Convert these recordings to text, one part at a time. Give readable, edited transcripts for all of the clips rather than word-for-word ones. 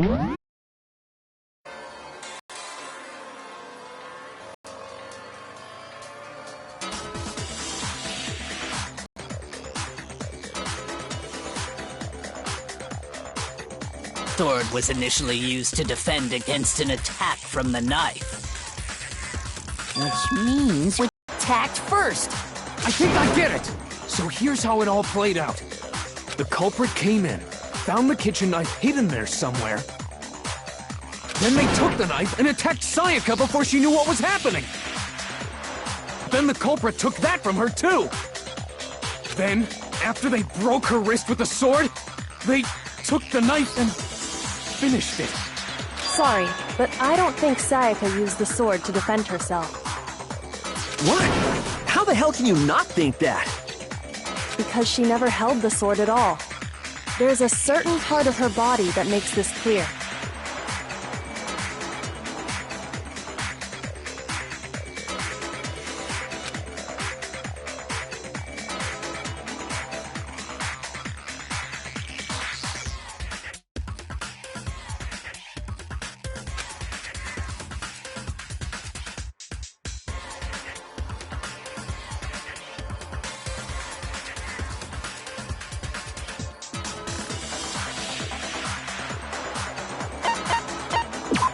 The sword was initially used to defend against an attack from the knife. Which means we attacked first. I think I get it! So here's how it all played out. The culprit came in, found the kitchen knife hidden there somewhere. Then they took the knife and attacked Sayaka before she knew what was happening. Then the culprit took that from her too. Then, after they broke her wrist with the sword, they took the knife and finished it. Sorry, but I don't think Sayaka used the sword to defend herself. What? How the hell can you not think that? Because she never held the sword at all. There's a certain part of her body that makes this clear.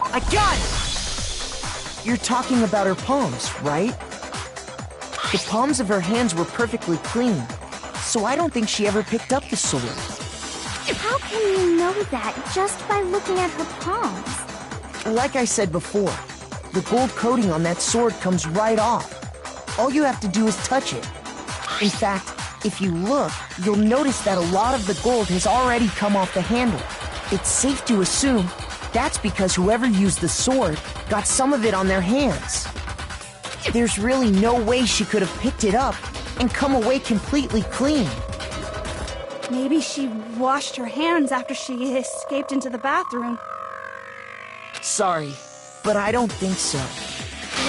I got it! You're talking about her palms, right? The palms of her hands were perfectly clean, so I don't think she ever picked up the sword. How can you know that just by looking at her palms? Like I said before, the gold coating on that sword comes right off. All you have to do is touch it. In fact, if you look, you'll notice that a lot of the gold has already come off the handle. It's safe to assume that's because whoever used the sword got some of it on their hands. There's really no way she could have picked it up and come away completely clean. Maybe she washed her hands after she escaped into the bathroom. Sorry, but I don't think so.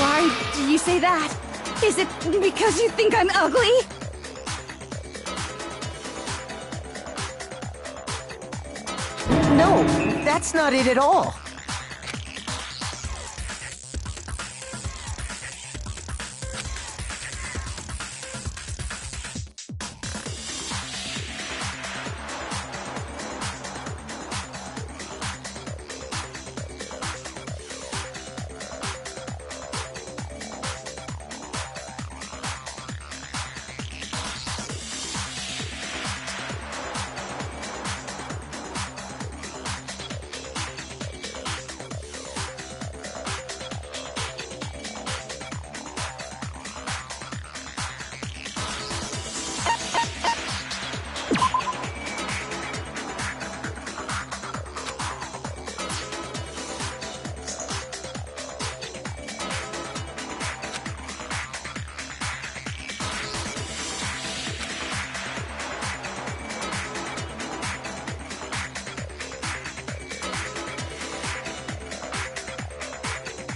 Why do you say that? Is it because you think I'm ugly? No, that's not it at all.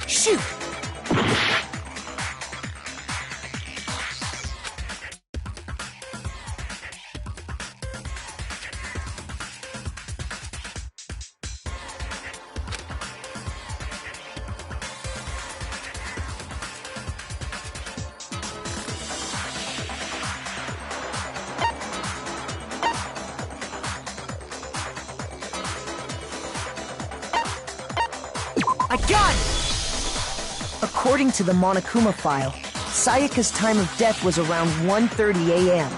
Shoot! I got it! According to the Monokuma file, Sayaka's time of death was around 1:30 a.m.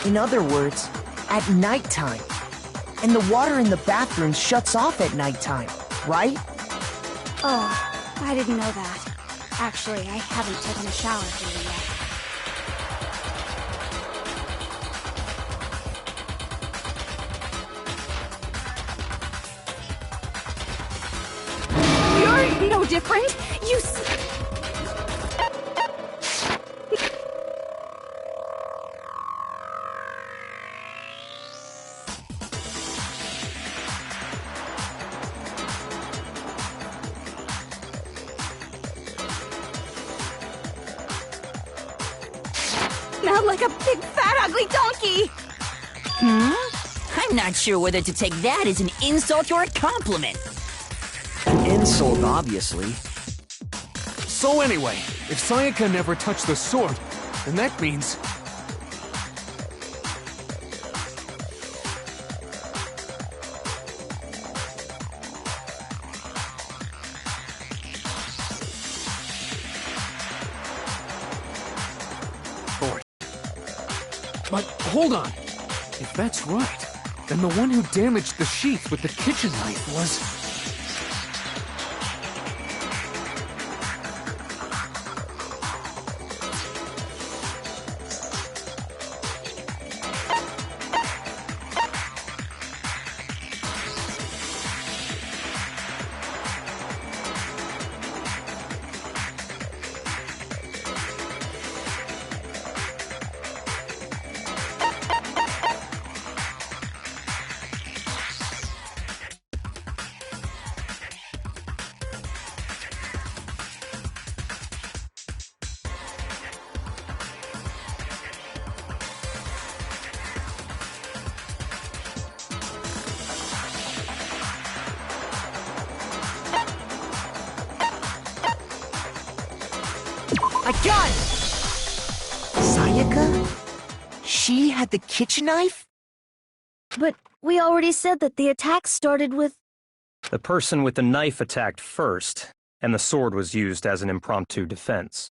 In other words, at nighttime. And the water in the bathroom shuts off at nighttime, right? Oh, I didn't know that. Actually, I haven't taken a shower here yet. You're no different. You smell like a big fat ugly donkey. I'm I'm not sure whether to take that as an insult or a compliment. An insult, obviously. So anyway, if Sayaka never touched the sword, then that means... But hold on. If that's right, then the one who damaged the sheath with the kitchen knife was... I got it! Sayaka? She had the kitchen knife? But we already said that the attack started with... The person with the knife attacked first, and the sword was used as an impromptu defense.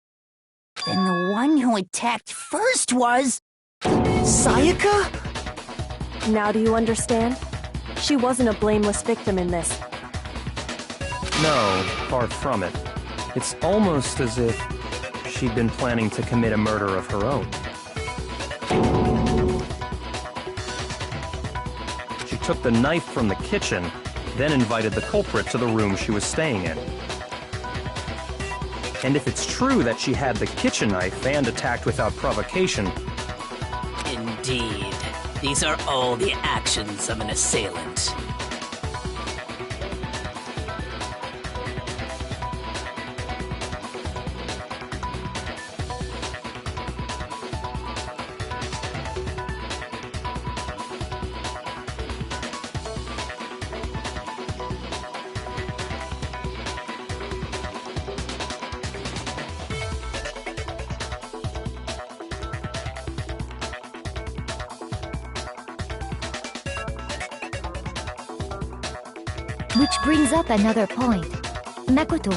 Then the one who attacked first was... Sayaka? Now do you understand? She wasn't a blameless victim in this. No, far from it. It's almost as if she'd been planning to commit a murder of her own. She took the knife from the kitchen, then invited the culprit to the room she was staying in. And if it's true that she had the kitchen knife and attacked without provocation... Indeed. These are all the actions of an assailant. Which brings up another point. Makoto,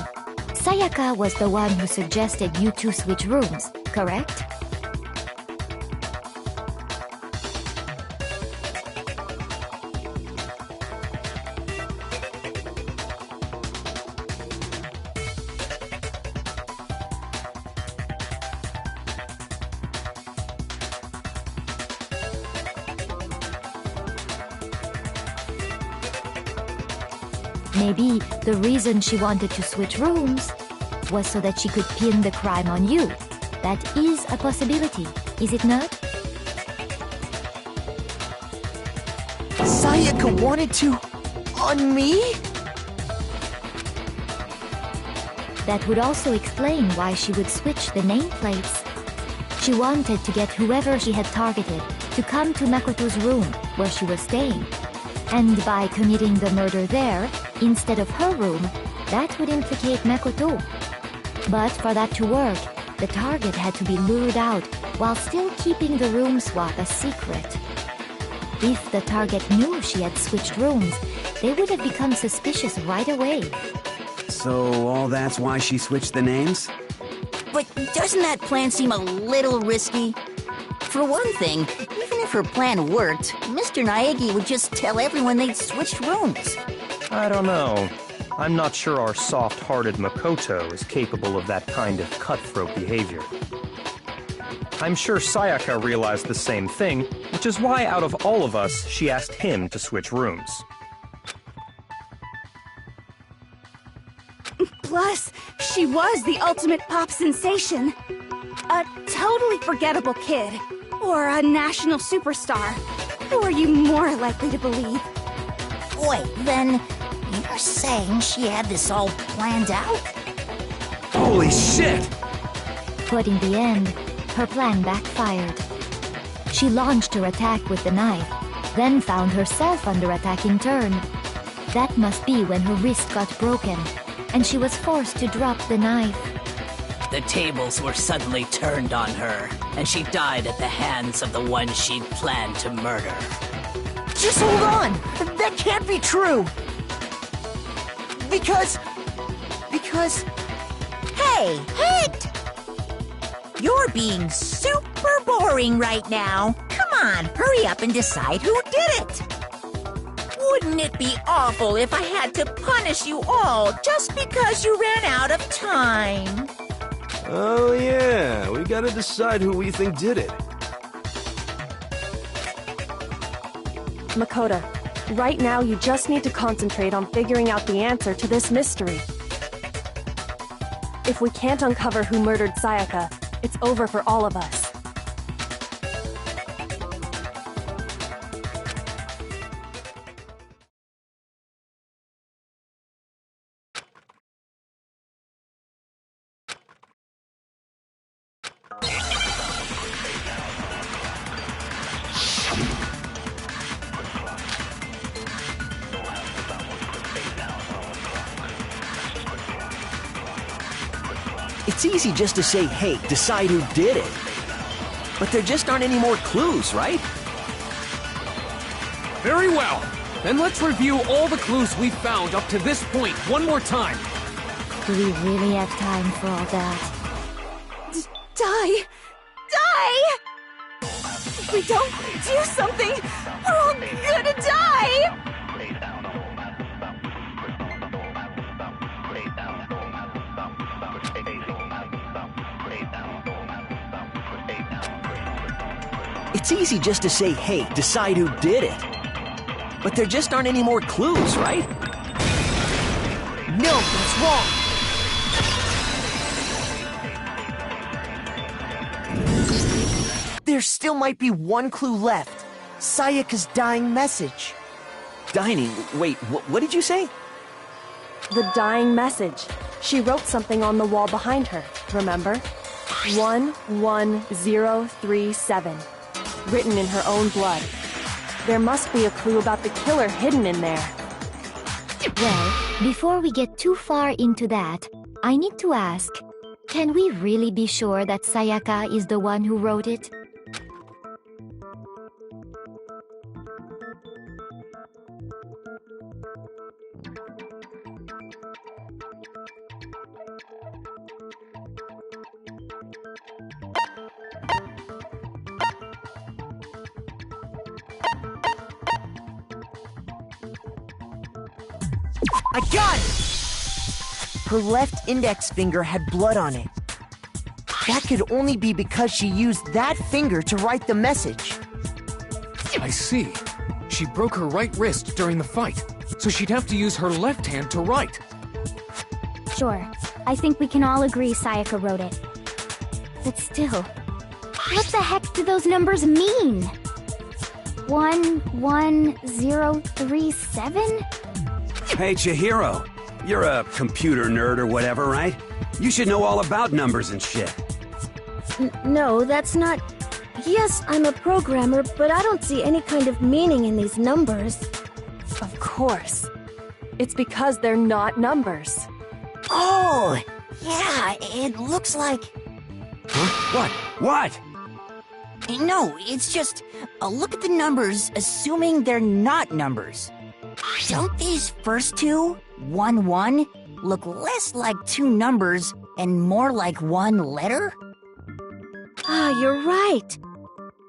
Sayaka was the one who suggested you two switch rooms, correct? Maybe the reason she wanted to switch rooms was so that she could pin the crime on you. That is a possibility, is it not? Sayaka wanted to... on me? That would also explain why she would switch the nameplates. She wanted to get whoever she had targeted to come to Makoto's room where she was staying. And by committing the murder there, instead of her room, that would implicate Makoto. But for that to work, the target had to be lured out while still keeping the room swap a secret. If the target knew she had switched rooms, they would have become suspicious right away. So all that's why she switched the names? But doesn't that plan seem a little risky? For one thing, even if her plan worked, Mr. Naegi would just tell everyone they'd switched rooms. I don't know. I'm not sure our soft-hearted Makoto is capable of that kind of cutthroat behavior. I'm sure Sayaka realized the same thing, which is why out of all of us, she asked him to switch rooms. Plus, she was the ultimate pop sensation. A totally forgettable kid. Or a national superstar. Who are you more likely to believe? Wait, then you're saying she had this all planned out? Holy shit! But in the end, her plan backfired. She launched her attack with the knife, then found herself under attack in turn. That must be when her wrist got broken, and she was forced to drop the knife. The tables were suddenly turned on her, and she died at the hands of the one she'd planned to murder. Just hold on! That can't be true! Because... Hey, Hit! You're being super boring right now. Come on, hurry up and decide who did it. Wouldn't it be awful if I had to punish you all just because you ran out of time? Oh yeah, we gotta decide who we think did it. Makoto, right now you just need to concentrate on figuring out the answer to this mystery. If we can't uncover who murdered Sayaka, it's over for all of us. It's easy just to say, hey, decide who did it. But there just aren't any more clues, right? Very well. Then let's review all the clues we've found up to this point one more time. Do we really have time for all that? Die! If we don't do something, we're all gonna die! It's easy just to say, hey, decide who did it. But there just aren't any more clues, right? No, that's wrong! There still might be one clue left. Sayaka's dying message. Dining? Wait, what did you say? The dying message. She wrote something on the wall behind her, remember? 11037. Written in her own blood. There must be a clue about the killer hidden in there. Well, before we get too far into that, I need to ask, can we really be sure that Sayaka is the one who wrote it? I got it! Her left index finger had blood on it. That could only be because she used that finger to write the message. I see. She broke her right wrist during the fight, so she'd have to use her left hand to write. Sure. I think we can all agree Sayaka wrote it. But still, what the heck do those numbers mean? 11037? Hey, Chihiro. You're a computer nerd or whatever, right? You should know all about numbers and shit. No, that's not... Yes, I'm a programmer, but I don't see any kind of meaning in these numbers. Of course. It's because they're not numbers. Oh, yeah, it looks like... Huh? What? No, it's just, look at the numbers, assuming they're not numbers. Don't these first two, 1-1, look less like two numbers and more like one letter? Ah, you're right.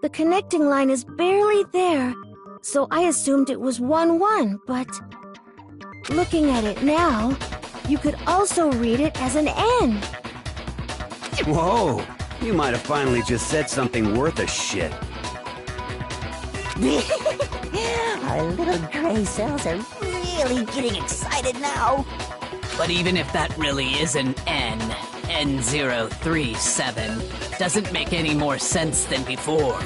The connecting line is barely there, so I assumed it was 1-1, but... Looking at it now, you could also read it as an N. Whoa, you might have finally just said something worth a shit. Our little gray cells are really getting excited now. But even if that really is an N037, doesn't make any more sense than before.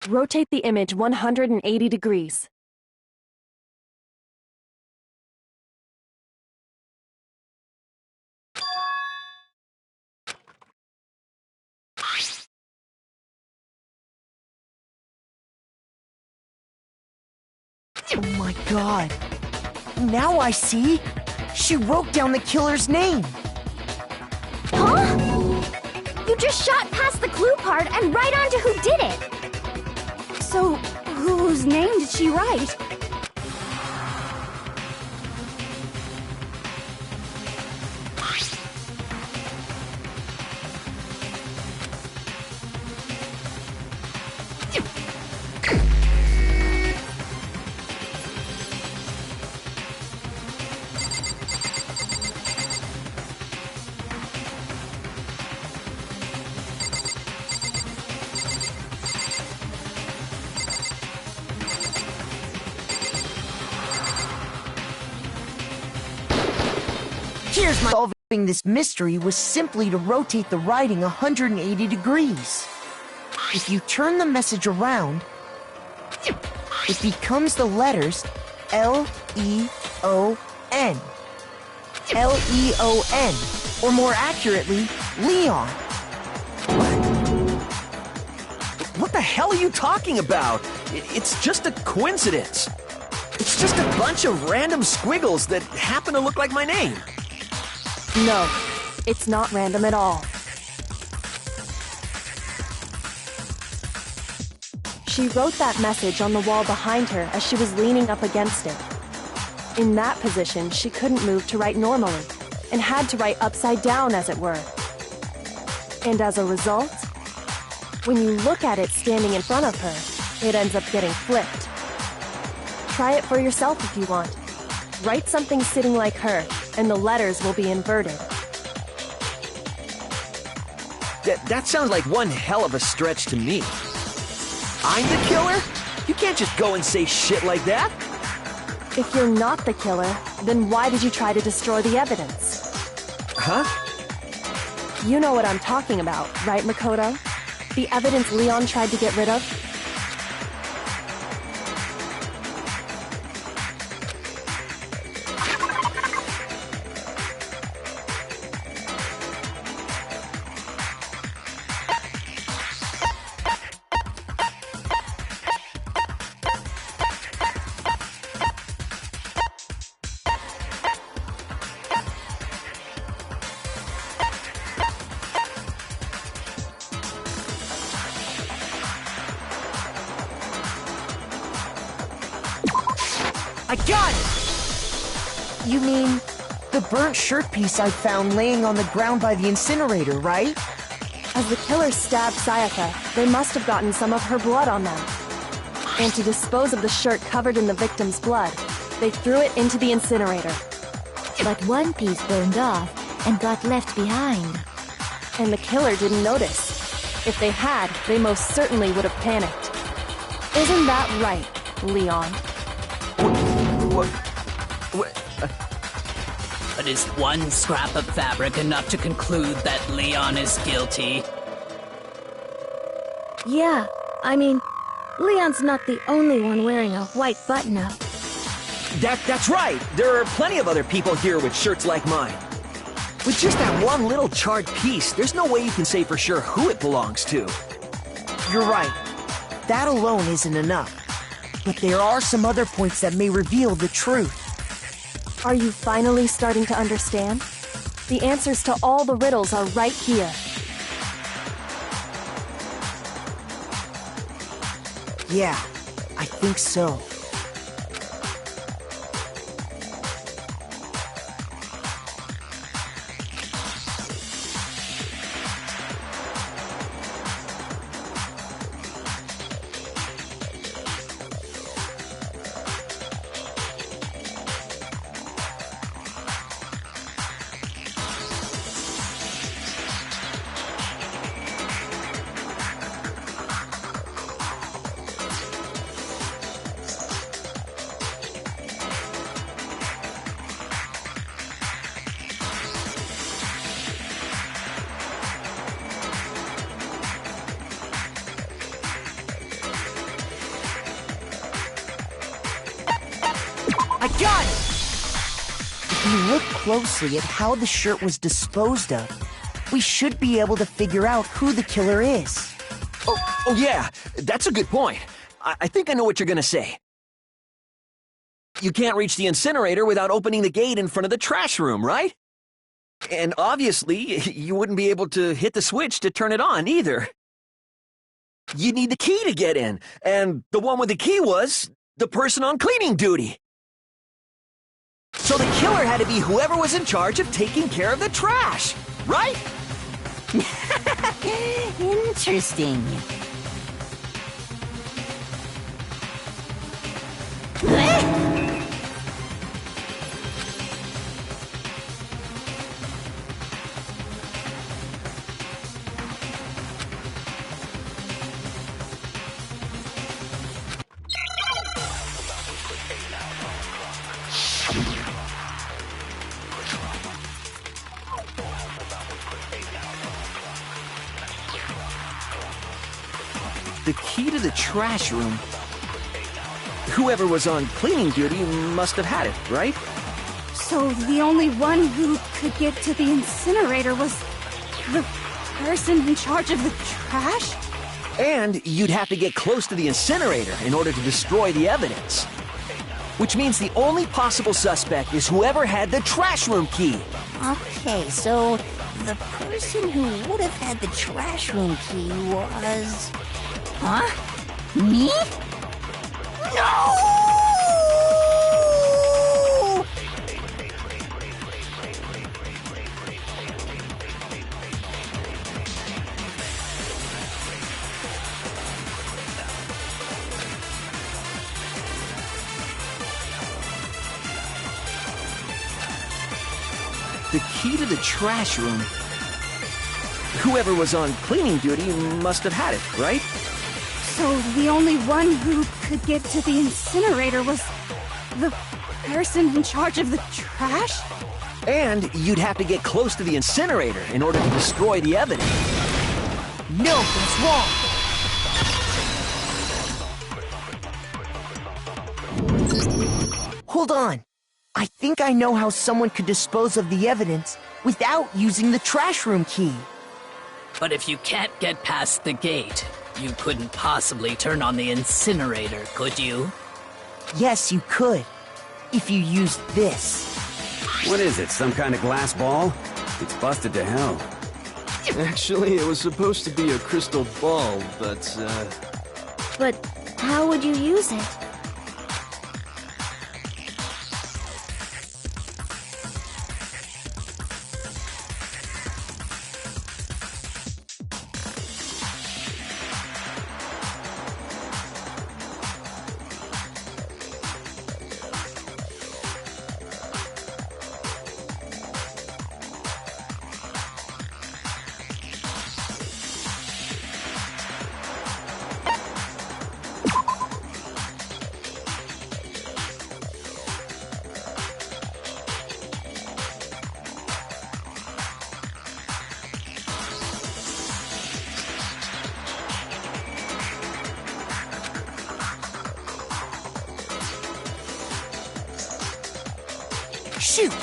Rotate the image 180 degrees. Oh my god. Now I see. She wrote down the killer's name. Huh? You just shot past the clue part and right onto who did it. So, whose name did she write? Here's my solving this mystery was simply to rotate the writing 180 degrees. If you turn the message around, it becomes the letters L-E-O-N. L-E-O-N, or more accurately, Leon. What the hell are you talking about? It's just a coincidence. It's just a bunch of random squiggles that happen to look like my name. No, it's not random at all. She wrote that message on the wall behind her as she was leaning up against it. In that position, she couldn't move to write normally, and had to write upside down, as it were. And as a result, when you look at it standing in front of her, it ends up getting flipped. Try it for yourself if you want. Write something sitting like her, and the letters will be inverted. That sounds like one hell of a stretch to me. I'm the killer? You can't just go and say shit like that. If you're not the killer, then why did you try to destroy the evidence? Huh? You know what I'm talking about, right, Makoto? The evidence Leon tried to get rid of? I got it! You mean the burnt shirt piece I found laying on the ground by the incinerator, right? As the killer stabbed Sayaka, they must have gotten some of her blood on them. And to dispose of the shirt covered in the victim's blood, they threw it into the incinerator. But one piece burned off and got left behind. And the killer didn't notice. If they had, they most certainly would have panicked. Isn't that right, Leon? But is one scrap of fabric enough to conclude that Leon is guilty? Yeah, I mean, Leon's not the only one wearing a white button-up. That's right. There are plenty of other people here with shirts like mine. With just that one little charred piece, there's no way you can say for sure who it belongs to. You're right. That alone isn't enough. But there are some other points that may reveal the truth. Are you finally starting to understand? The answers to all the riddles are right here. Yeah, I think so. I got it! If you look closely at how the shirt was disposed of, we should be able to figure out who the killer is. Oh yeah, that's a good point. I think I know what you're gonna say. You can't reach the incinerator without opening the gate in front of the trash room, right? And obviously, you wouldn't be able to hit the switch to turn it on either. You need the key to get in, and the one with the key was the person on cleaning duty. So the killer had to be whoever was in charge of taking care of the trash, right? Interesting. The key to the trash room. Whoever was on cleaning duty must have had it, right? So the only one who could get to the incinerator was the person in charge of the trash? And you'd have to get close to the incinerator in order to destroy the evidence. Which means the only possible suspect is whoever had the trash room key. Okay, so the person who would have had the trash room key was... Huh? Me? No! The key to the trash room. Whoever was on cleaning duty must have had it, right? So the only one who could get to the incinerator was the person in charge of the trash? And you'd have to get close to the incinerator in order to destroy the evidence. No, that's wrong! Hold on. I think I know how someone could dispose of the evidence without using the trash room key. But if you can't get past the gate, you couldn't possibly turn on the incinerator, could you? Yes, you could. If you used this. What is it, some kind of glass ball? It's busted to hell. Actually, it was supposed to be a crystal ball, but, But how would you use it? Shoot!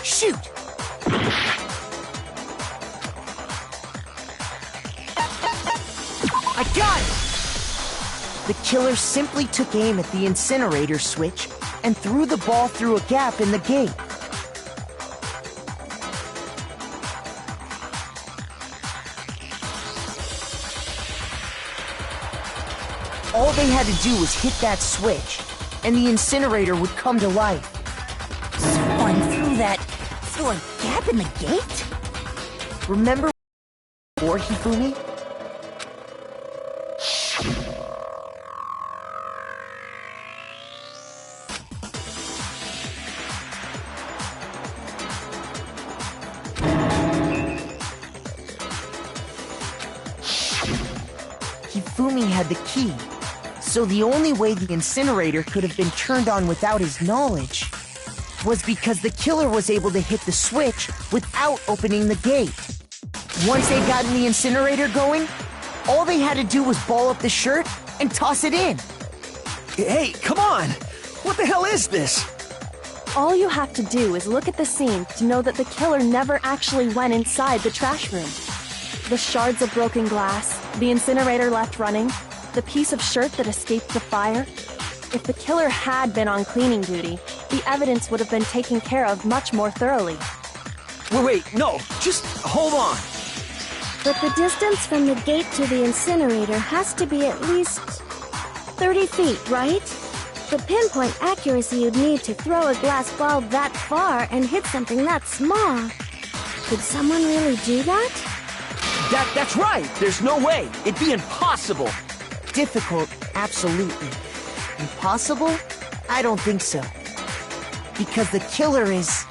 Shoot! I got it! The killer simply took aim at the incinerator switch and threw the ball through a gap in the gate. All they had to do was hit that switch, and the incinerator would come to life. Someone threw a gap in the gate? Remember Or Hifumi? Hifumi had the key, so the only way the incinerator could have been turned on without his knowledge was because the killer was able to hit the switch without opening the gate. Once they'd gotten the incinerator going, all they had to do was ball up the shirt and toss it in. Hey, come on! What the hell is this? All you have to do is look at the scene to know that the killer never actually went inside the trash room. The shards of broken glass, the incinerator left running, the piece of shirt that escaped the fire. If the killer had been on cleaning duty, the evidence would have been taken care of much more thoroughly. Wait, no, just hold on. But the distance from the gate to the incinerator has to be at least 30 feet, right? The pinpoint accuracy you'd need to throw a glass ball that far and hit something that small. Could someone really do that? That's right! There's no way! It'd be impossible! Difficult, absolutely. Impossible? I don't think so. Because the killer is...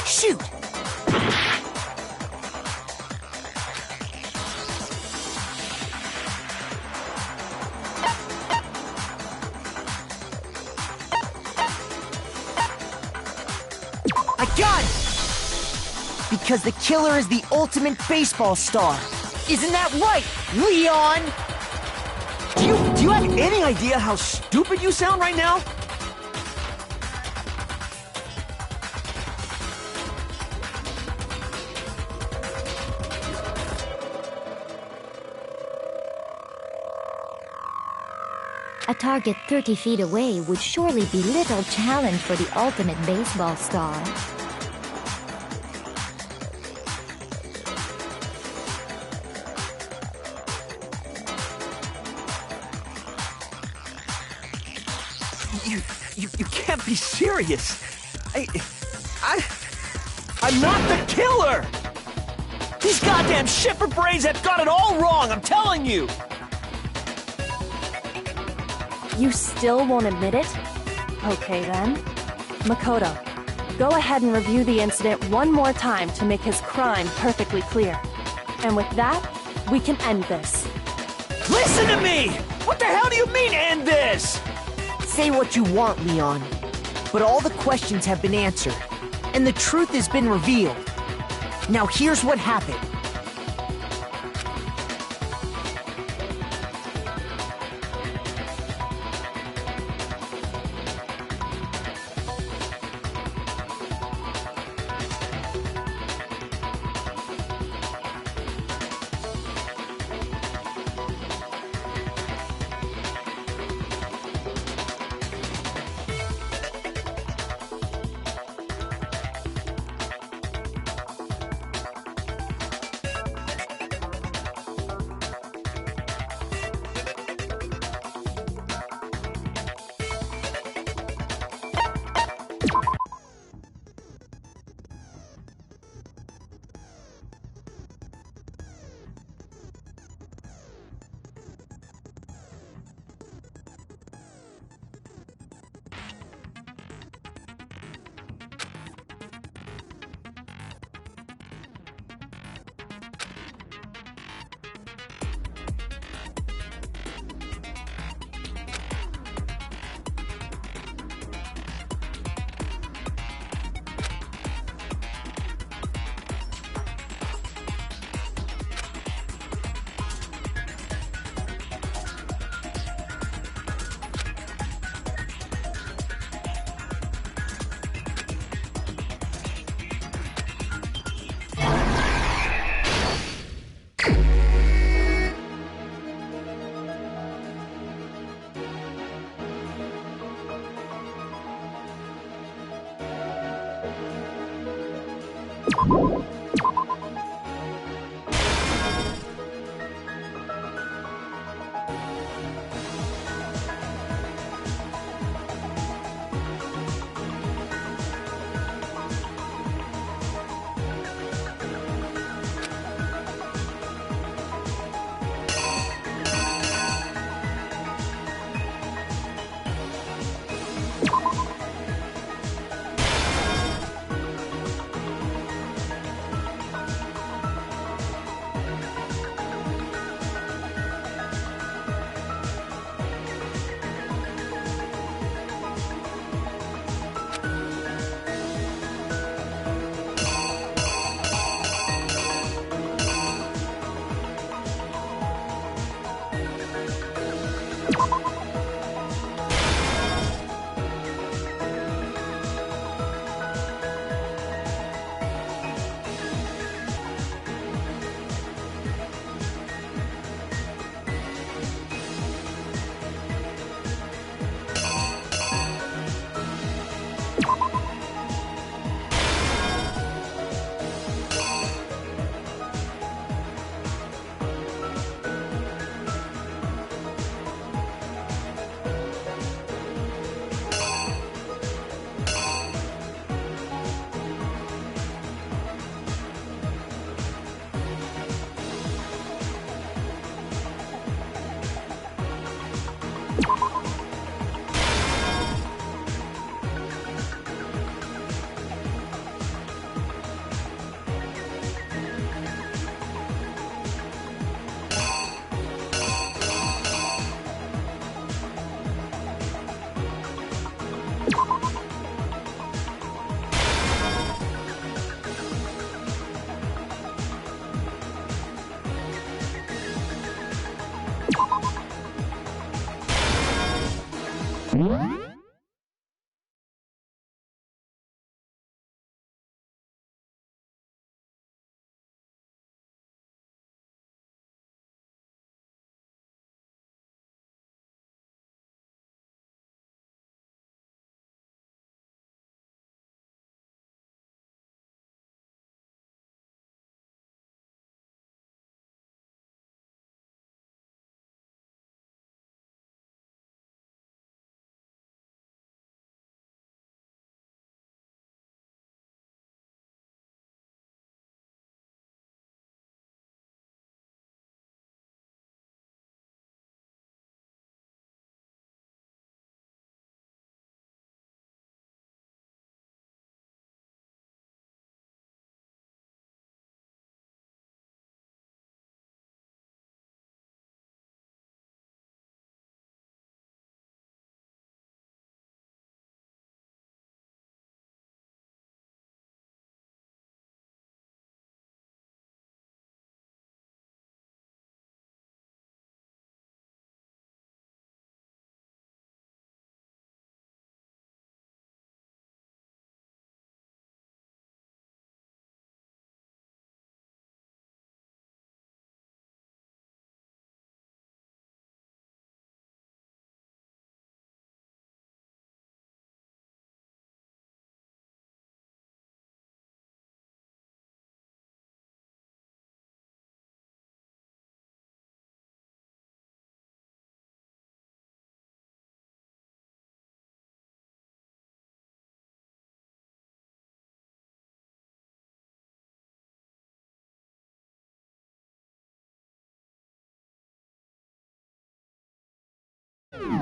Shoot! I got it! Because the killer is the ultimate baseball star. Isn't that right, Leon? Do you have any idea how stupid you sound right now? A target 30 feet away would surely be little challenge for the ultimate baseball star. You can't be serious. I'm not the killer! These goddamn shipper brains have got it all wrong, I'm telling you! You still won't admit it? Okay then. Makoto, go ahead and review the incident one more time to make his crime perfectly clear. And with that, we can end this. Listen to me! What the hell do you mean, end this? Say what you want, Leon. But all the questions have been answered, and the truth has been revealed. Now here's what happened.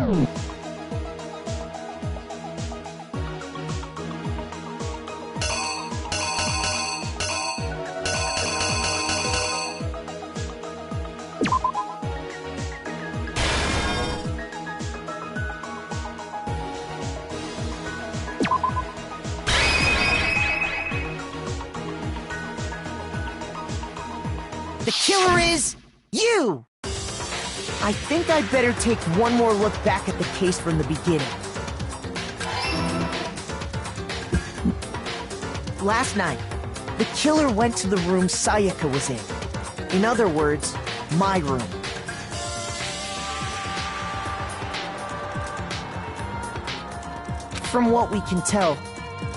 The killer is you! I think I'd better take one more look back at the case from the beginning. Last night, the killer went to the room Sayaka was in. In other words, my room. From what we can tell,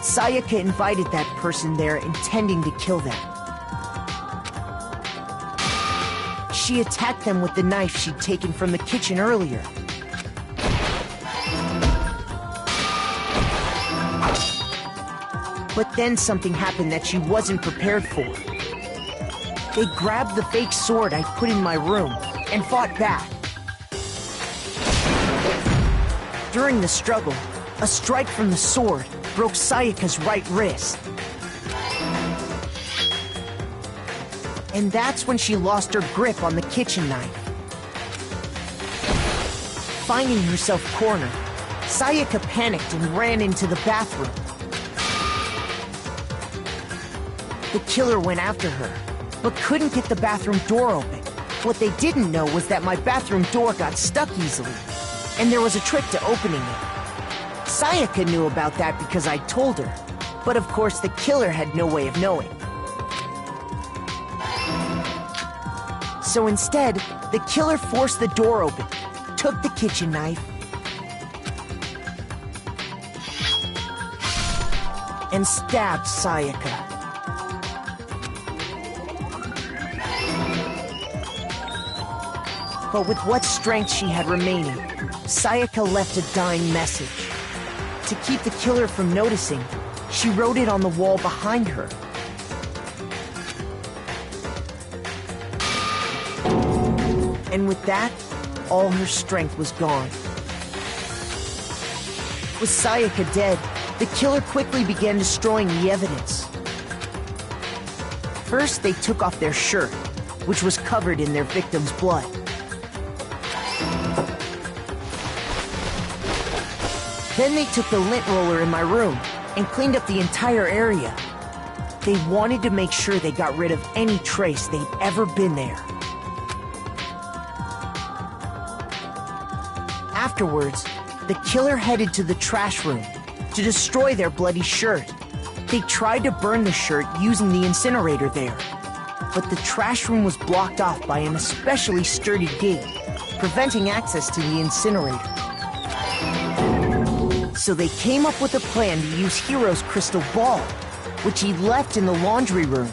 Sayaka invited that person there intending to kill them. She attacked them with the knife she'd taken from the kitchen earlier. But then something happened that she wasn't prepared for. They grabbed the fake sword I put in my room and fought back. During the struggle, a strike from the sword broke Sayaka's right wrist. And that's when she lost her grip on the kitchen knife. Finding herself cornered, Sayaka panicked and ran into the bathroom. The killer went after her, but couldn't get the bathroom door open. What they didn't know was that my bathroom door got stuck easily, and there was a trick to opening it. Sayaka knew about that because I told her, but of course the killer had no way of knowing. So instead, the killer forced the door open, took the kitchen knife, and stabbed Sayaka. But with what strength she had remaining, Sayaka left a dying message. To keep the killer from noticing, she wrote it on the wall behind her. And with that, all her strength was gone. With Sayaka dead, the killer quickly began destroying the evidence. First, they took off their shirt, which was covered in their victim's blood. Then they took the lint roller in my room and cleaned up the entire area. They wanted to make sure they got rid of any trace they'd ever been there. Afterwards, the killer headed to the trash room to destroy their bloody shirt. They tried to burn the shirt using the incinerator there, but the trash room was blocked off by an especially sturdy gate, preventing access to the incinerator. So they came up with a plan to use Hiro's crystal ball, which he'd left in the laundry room.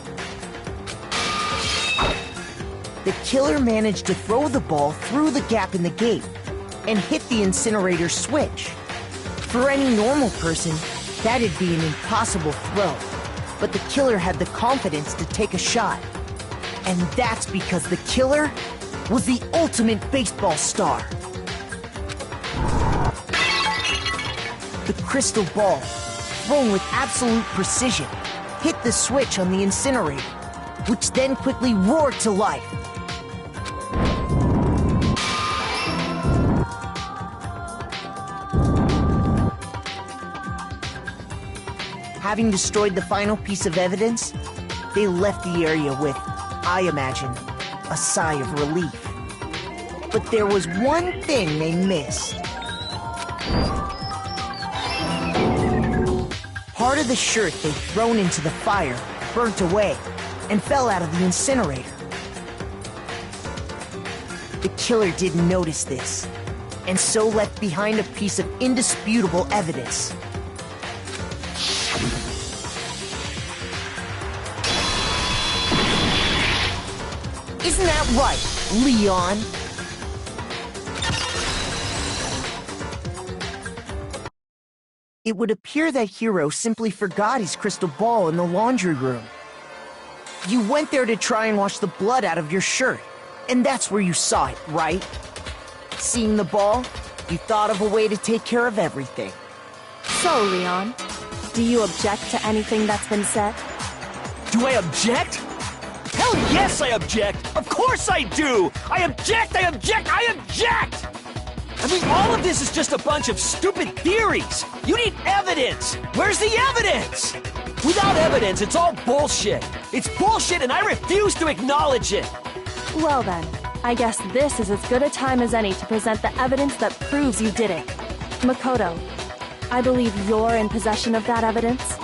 The killer managed to throw the ball through the gap in the gate and hit the incinerator switch. For any normal person, that'd be an impossible throw, but the killer had the confidence to take a shot. And that's because the killer was the ultimate baseball star. The crystal ball, thrown with absolute precision, hit the switch on the incinerator, which then quickly roared to life. Having destroyed the final piece of evidence, they left the area with, I imagine, a sigh of relief. But there was one thing they missed. Part of the shirt they'd thrown into the fire burnt away and fell out of the incinerator. The killer didn't notice this, and so left behind a piece of indisputable evidence. Isn't that right, Leon? It would appear that Hiro simply forgot his crystal ball in the laundry room. You went there to try and wash the blood out of your shirt, and that's where you saw it, right? Seeing the ball, You thought of a way to take care of everything. So, Leon, do you object to anything that's been said? Do I object? Hell yes, I object! Of course I do! I object! I object! I object! I mean, all of this is just a bunch of stupid theories! You need evidence! Where's the evidence? Without evidence, it's all bullshit! It's bullshit and I refuse to acknowledge it! Well then, I guess this is as good a time as any to present the evidence that proves you did it. Makoto, I believe you're in possession of that evidence.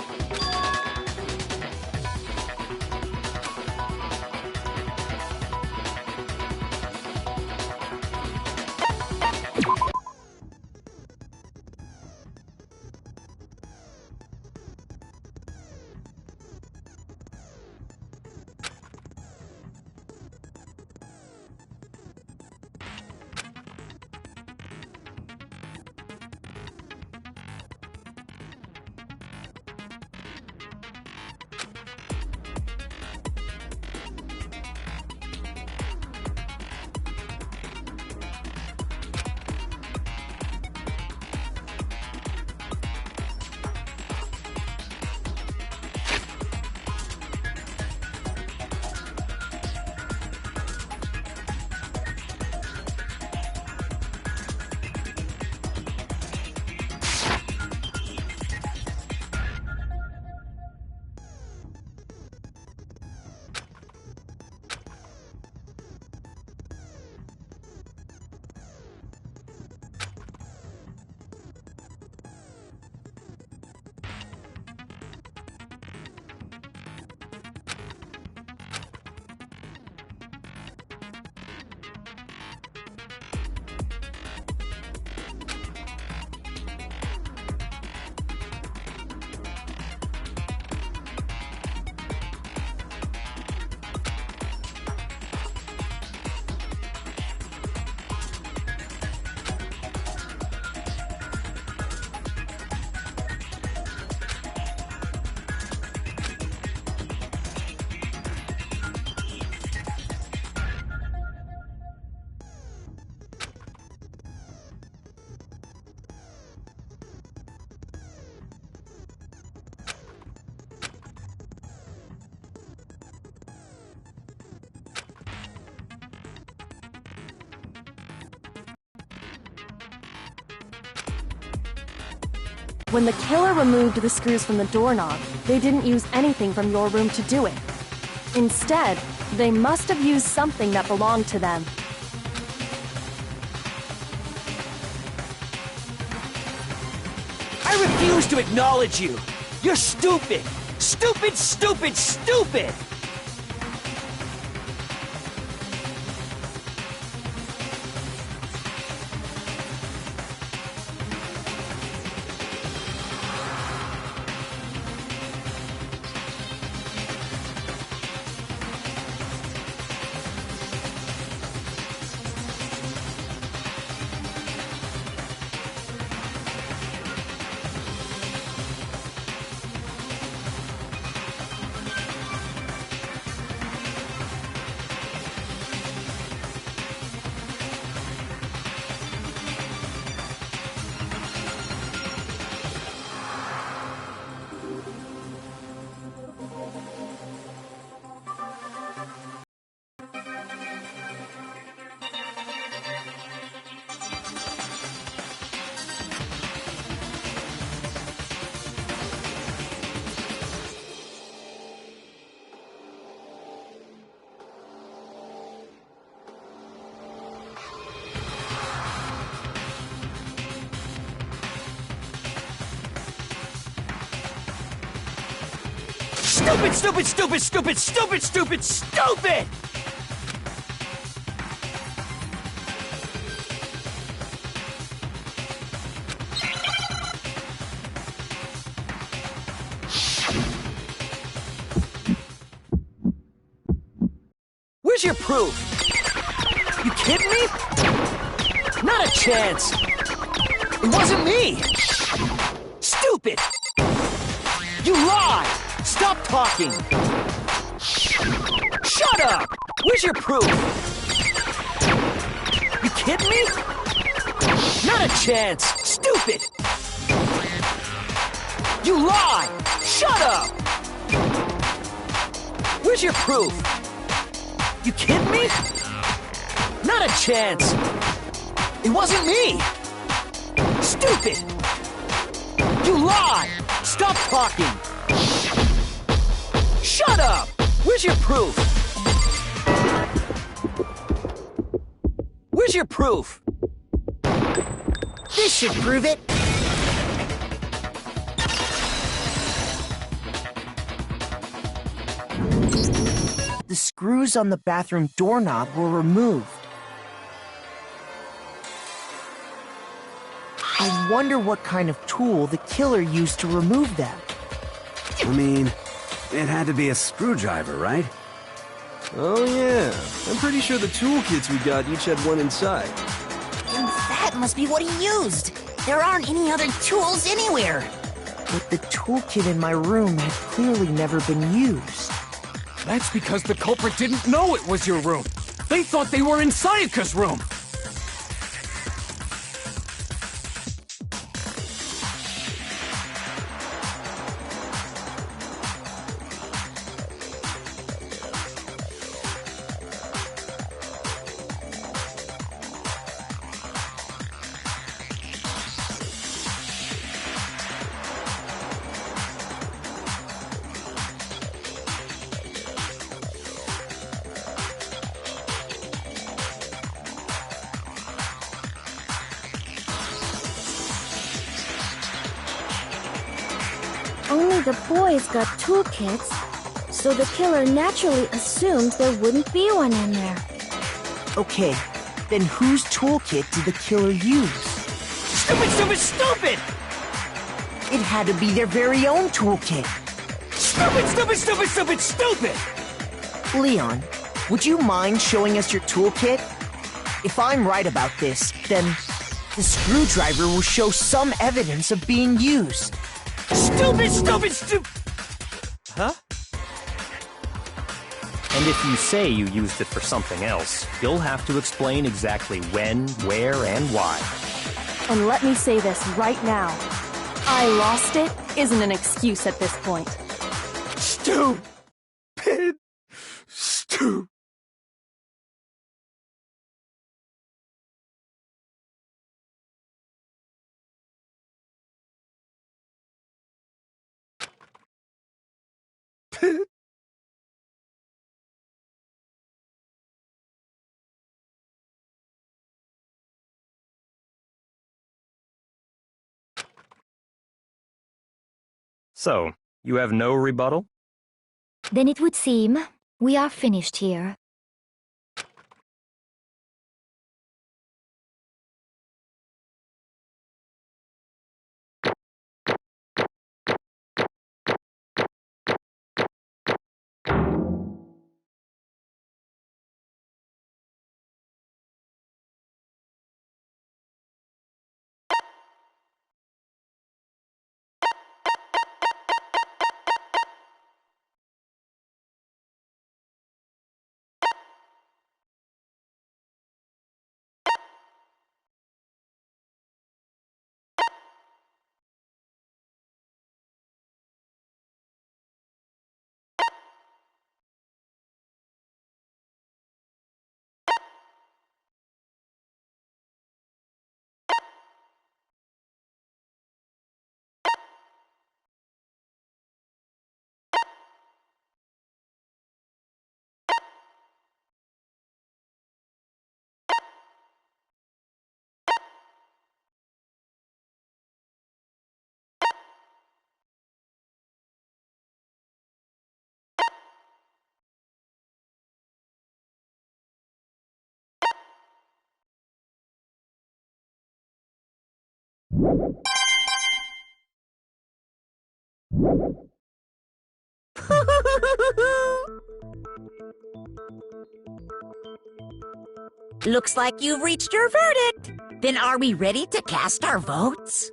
When the killer removed the screws from the doorknob, they didn't use anything from your room to do it. Instead, they must have used something that belonged to them. I refuse to acknowledge you! You're stupid! Stupid, stupid, stupid! Stupid, stupid, stupid, stupid, stupid, stupid, stupid! Where's your proof? You kidding me? Not a chance! It wasn't me! Stupid! You lied! Stop talking! Shut up! Where's your proof? You kidding me? Not a chance! Stupid! You lie! Shut up! Where's your proof? You kidding me? Not a chance! It wasn't me! Stupid! You lie! Stop talking! Shut up! Where's your proof? Where's your proof? This should prove it. The screws on the bathroom doorknob were removed. I wonder what kind of tool the killer used to remove them. I mean, it had to be a screwdriver, right? Oh yeah, I'm pretty sure the toolkits we got each had one inside. And that must be what he used. There aren't any other tools anywhere. But the toolkit in my room had clearly never been used. That's because the culprit didn't know it was your room. They thought they were in Sayaka's room. Only the boys got toolkits, so the killer naturally assumed there wouldn't be one in there. Okay, then whose toolkit did the killer use? Stupid, stupid, stupid! It had to be their very own toolkit. Stupid, stupid, stupid, stupid, stupid! Leon, would you mind showing us your toolkit? If I'm right about this, then the screwdriver will show some evidence of being used. Stupid, stupid, stupid! Huh? And if you say you used it for something else, you'll have to explain exactly when, where, and why. And let me say this right now. I lost it isn't an excuse at this point. Stupid! Stupid! So, you have no rebuttal? Then it would seem we are finished here. Looks like you've reached your verdict. Then are we ready to cast our votes?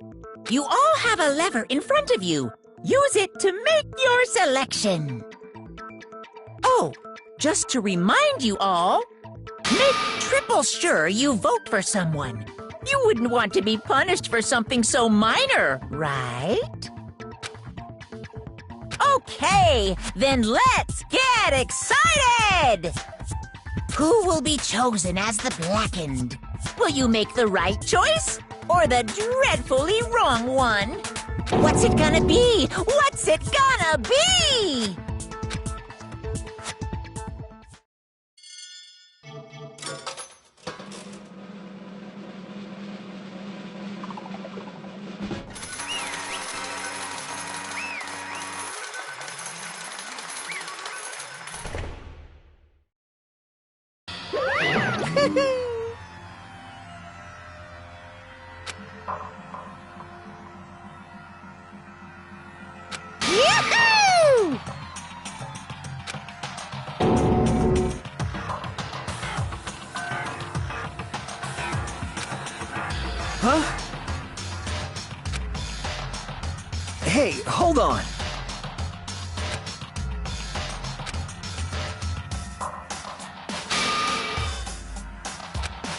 You all have a lever in front of you. Use it to make your selection. Oh, just to remind you all, make triple sure you vote for someone. You wouldn't want to be punished for something so minor, right? Okay, then let's get excited! Who will be chosen as the Blackened? Will you make the right choice or the dreadfully wrong one? What's it gonna be? What's it gonna be? Yahoo! Huh? Hey, hold on.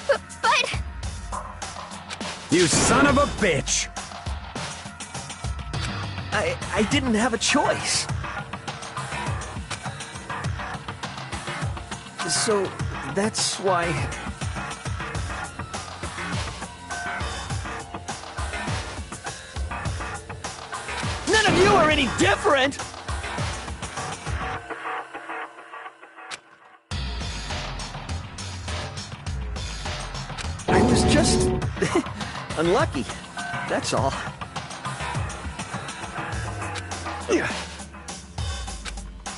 But... You son of a bitch! I didn't have a choice. So, that's why... None of you are any different! I was just... unlucky. That's all.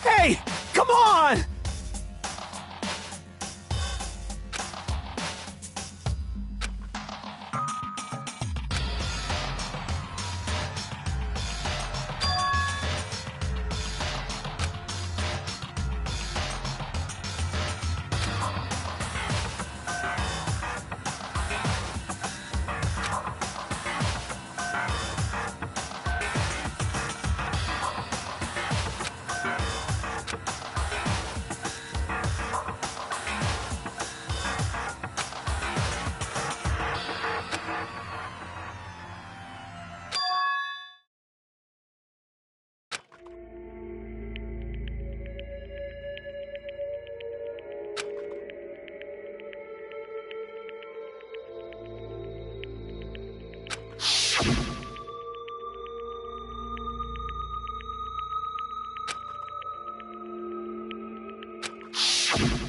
Hey! Come on!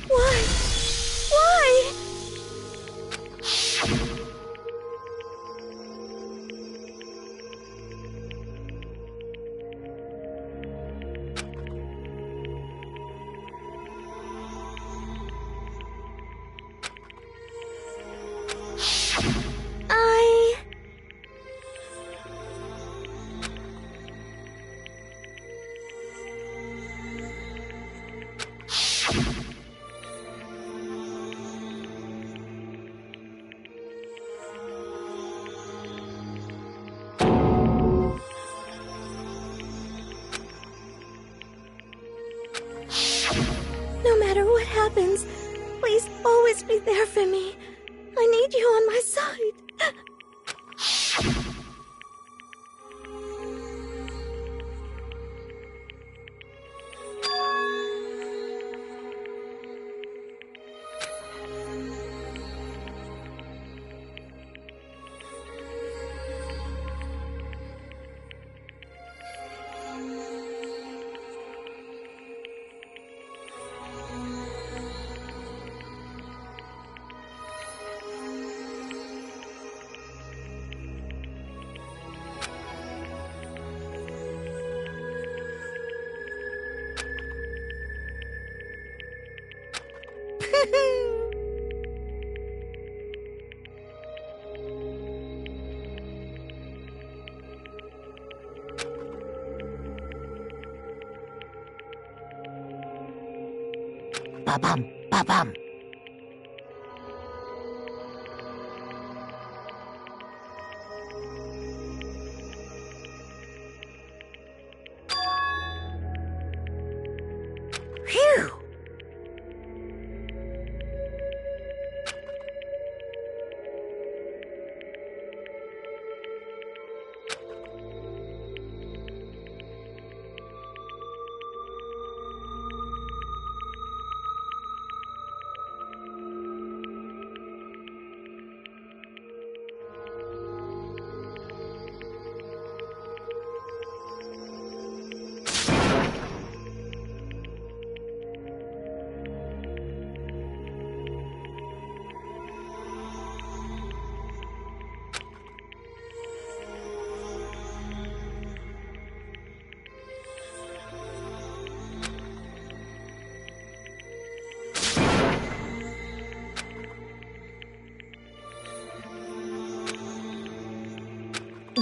Why? Why? No matter what happens, please always be there for me. I need you on my side. Ba-bum, ba-bum. Phew!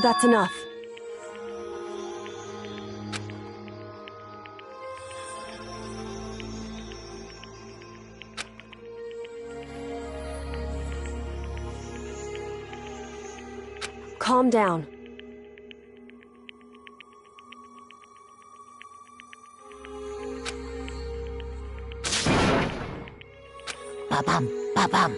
That's enough. Calm down. Ba-bum, ba-bum.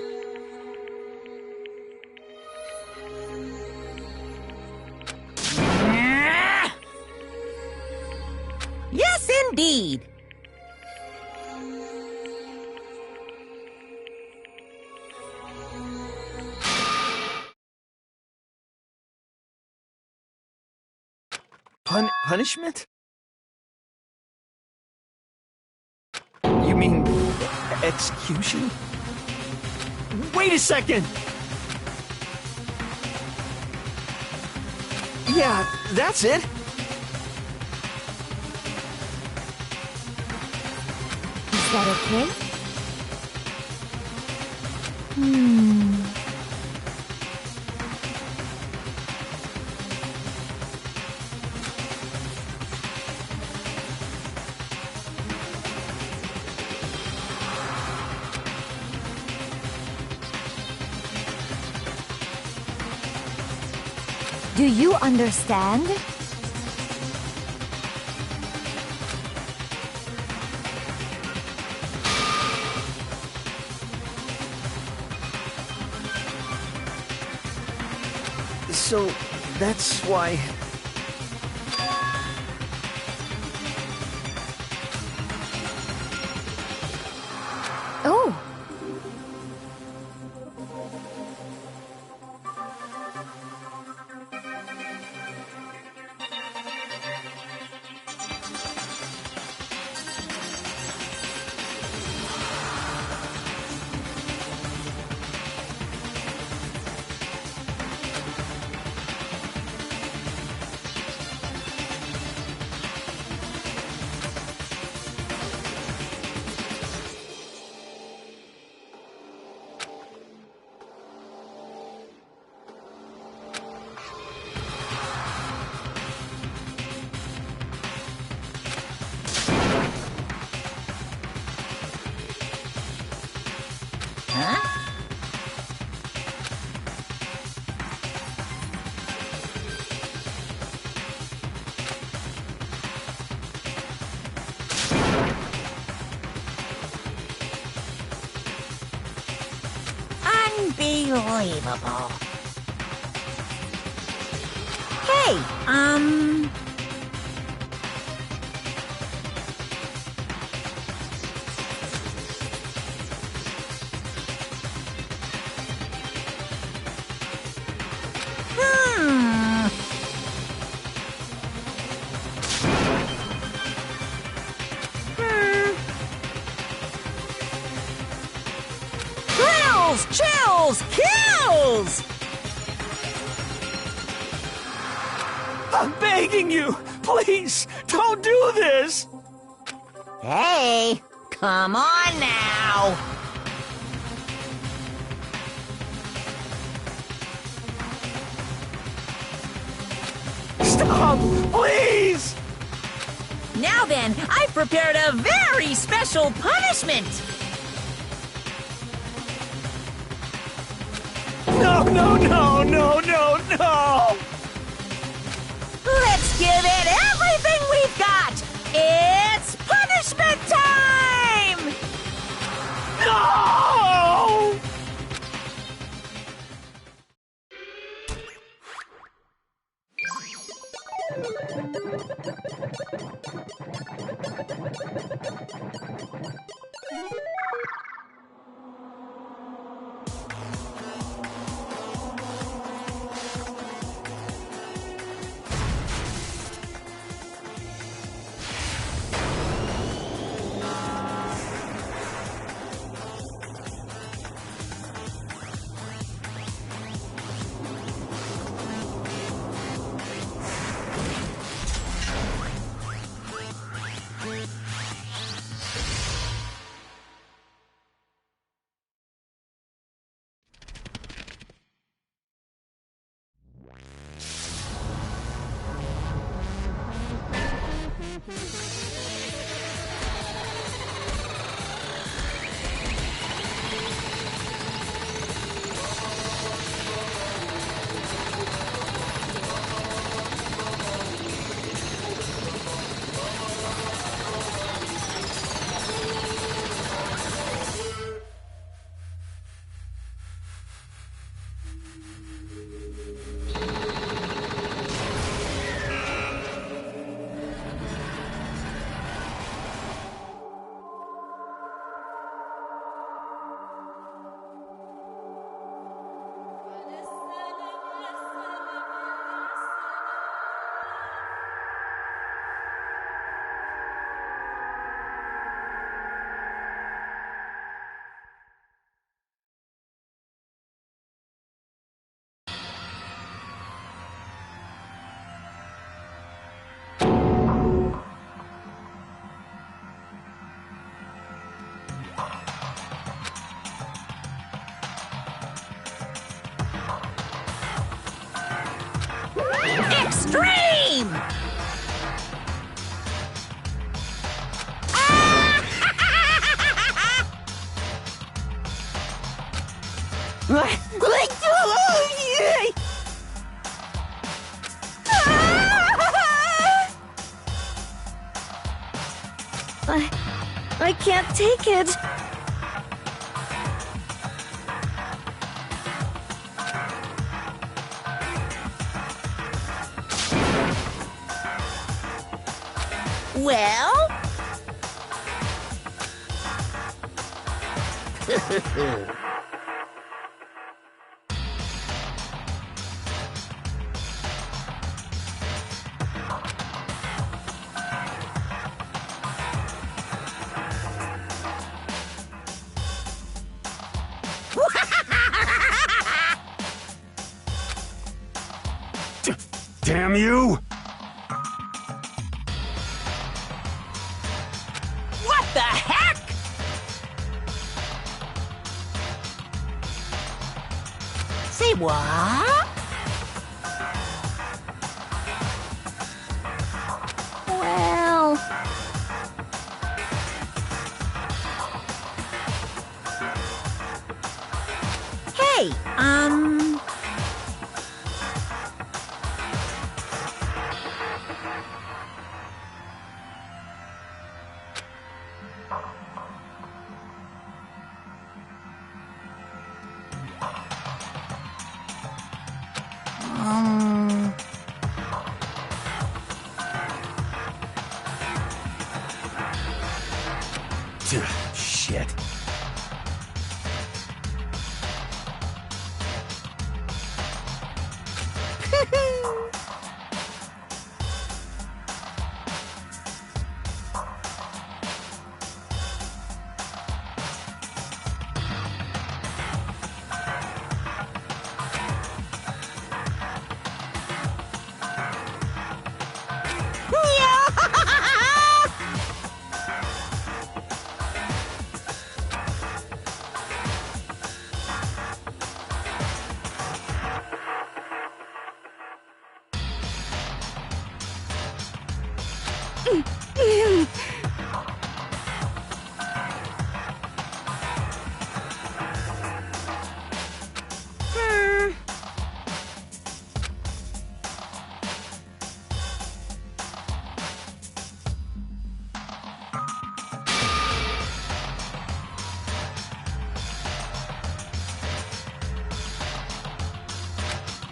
Yes, indeed. Punishment? You mean execution? Wait a second! Yeah, that's it. Is that okay? Do you understand? So, that's why... Oh! Unbelievable. Hey, Chills! Kills! I'm begging you! Please, don't do this! Hey, come on now! Stop! Please! Now then, I've prepared a very special punishment! No, no, no, no, no, no! Let's give it everything we've got! It's punishment time! No! I can't take it. Well? Damn you! What the heck? Say what? Well... Hey, Shit.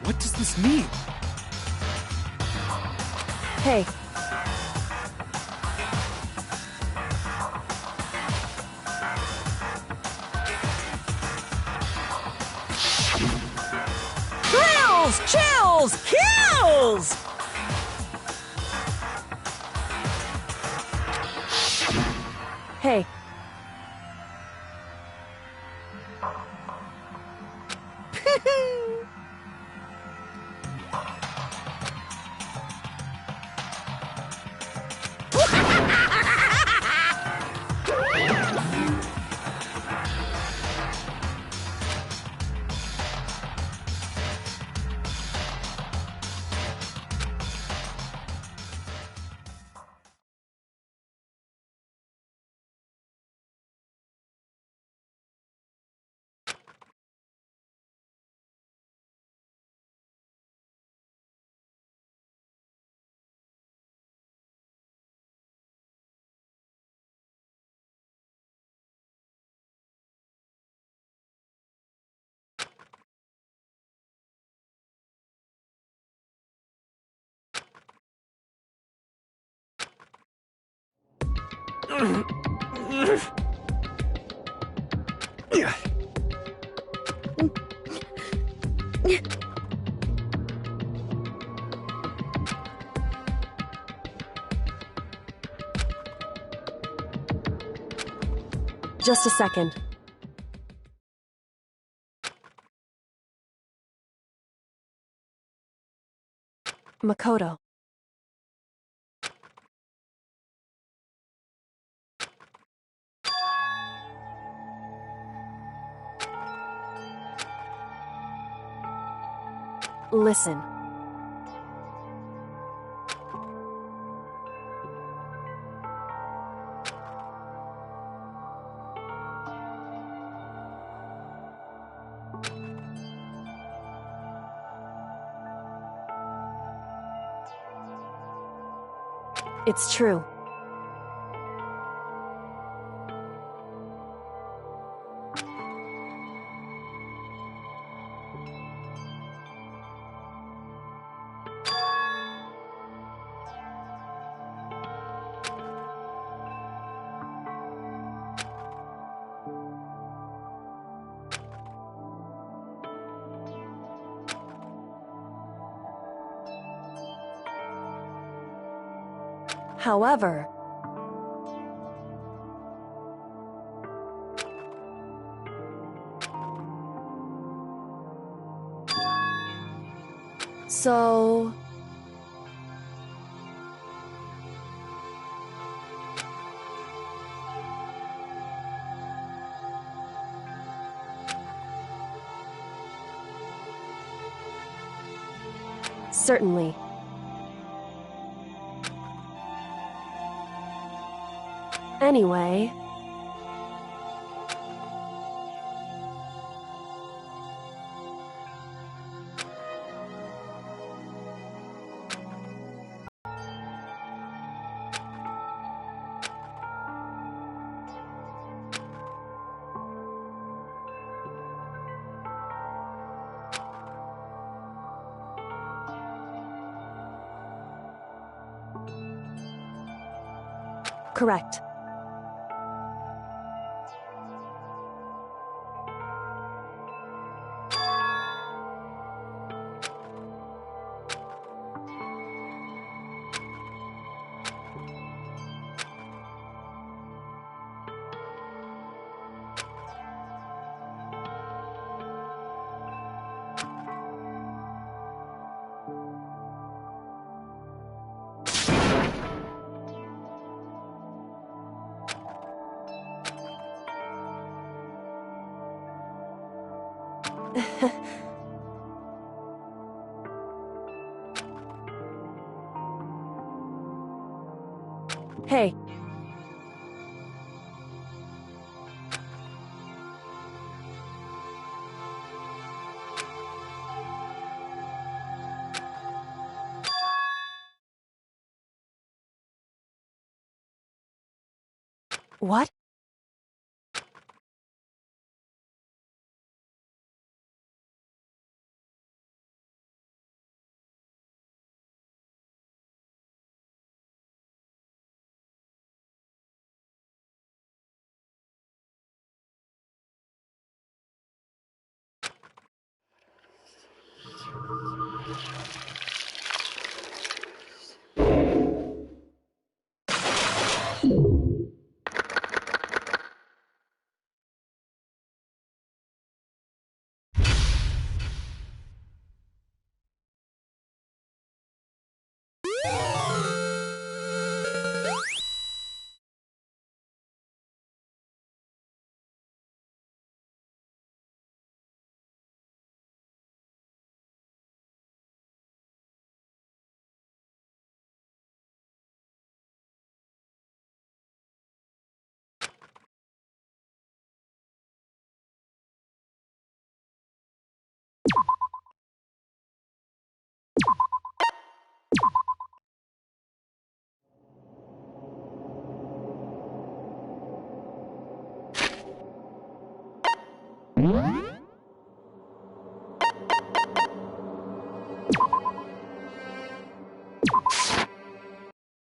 What does this mean? Hey, thrills, chills, kills! hey. Just a second. Makoto. Listen. It's true. However, so... Certainly. Anyway... Correct. Hey. What?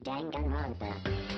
Danganronpa.